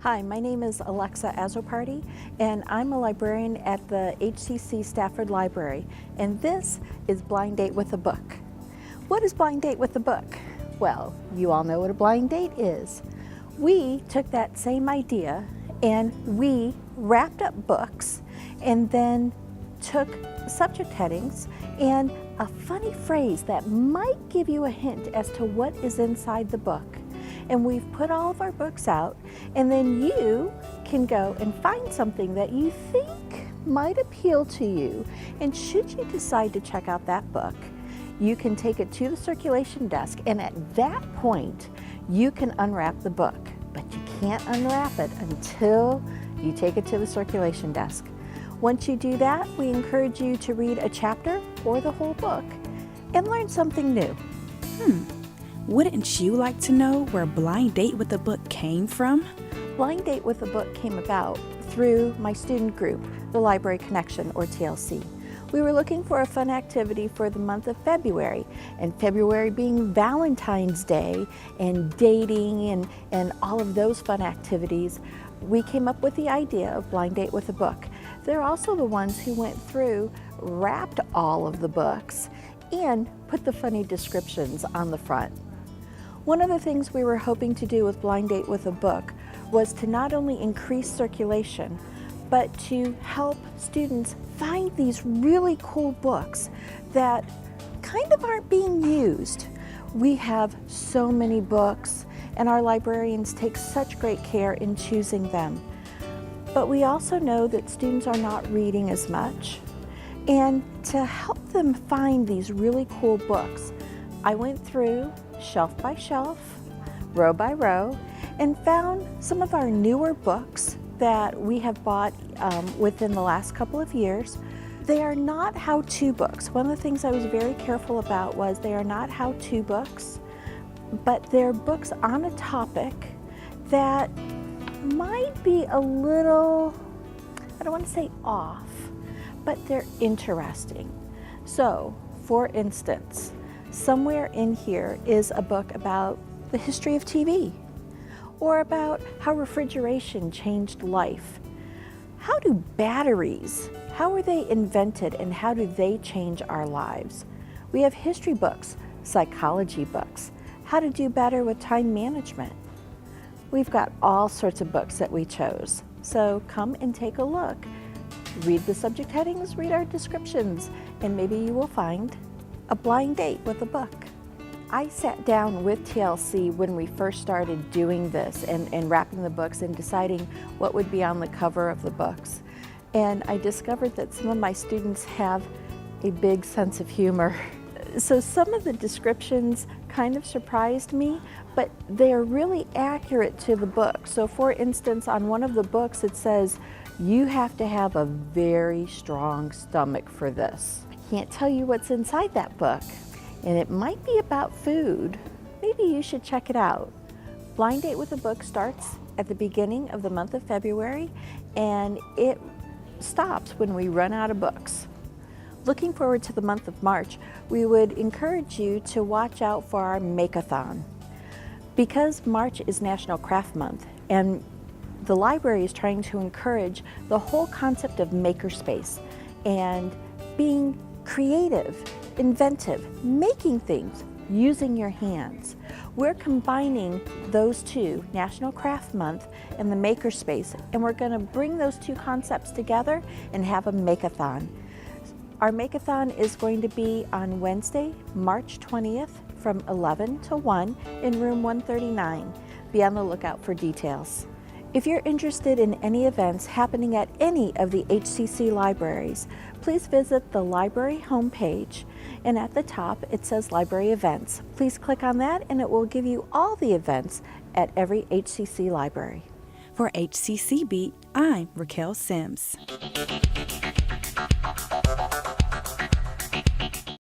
Hi, my name is Alexa Azoparty, and I'm a librarian at the HCC Stafford Library, and this is Blind Date with a Book. What is Blind Date with a Book? Well, you all know what a blind date is. We took that same idea and we wrapped up books and then took subject headings and a funny phrase that might give you a hint as to what is inside the book. And we've put all of our books out, and then you can go and find something that you think might appeal to you. And should you decide to check out that book, you can take it to the circulation desk, and at that point, you can unwrap the book. But you can't unwrap it until you take it to the circulation desk. Once you do that, we encourage you to read a chapter or the whole book and learn something new. Wouldn't you like to know where Blind Date with a Book came from? Blind Date with a Book came about through my student group, the Library Connection, or TLC. We were looking for a fun activity for the month of February, and February being Valentine's Day and dating and all of those fun activities, we came up with the idea of Blind Date with a Book. They're also the ones who went through, wrapped all of the books, and put the funny descriptions on the front. One of the things we were hoping to do with Blind Date with a Book was to not only increase circulation, but to help students find these really cool books that kind of aren't being used. We have so many books, and our librarians take such great care in choosing them. But we also know that students are not reading as much. And to help them find these really cool books, I went through shelf by shelf, row by row, and found some of our newer books that we have bought within the last couple of years. They are not how-to books. One of the things I was very careful about was they are not how-to books, but they're books on a topic that might be a little, I don't want to say off, but they're interesting. So, for instance, somewhere in here is a book about the history of TV, or about how refrigeration changed life. How do batteries, how were they invented, and how do they change our lives? We have history books, psychology books, how to do better with time management. We've got all sorts of books that we chose. So come and take a look. Read the subject headings, read our descriptions, and maybe you will find a blind date with a book. I sat down with TLC when we first started doing this and wrapping the books and deciding what would be on the cover of the books. And I discovered that some of my students have a big sense of humor. So some of the descriptions kind of surprised me, but they're really accurate to the book. So for instance, on one of the books it says, you have to have a very strong stomach for this. I can't tell you what's inside that book, and it might be about food. Maybe you should check it out. Blind Date with a Book starts at the beginning of the month of February, and it stops when we run out of books. Looking forward to the month of March, we would encourage you to watch out for our Make-a-thon. Because March is National Craft Month, and the library is trying to encourage the whole concept of makerspace and being creative, inventive, making things, using your hands. We're combining those two, National Craft Month and the Makerspace, and we're going to bring those two concepts together and have a Make-a-thon. Our Make-a-thon is going to be on Wednesday, March 20th from 11 to 1 in room 139. Be on the lookout for details. If you're interested in any events happening at any of the HCC libraries, please visit the library homepage, and at the top it says Library Events. Please click on that and it will give you all the events at every HCC library. For HCC Beat, I'm Raquel Sims.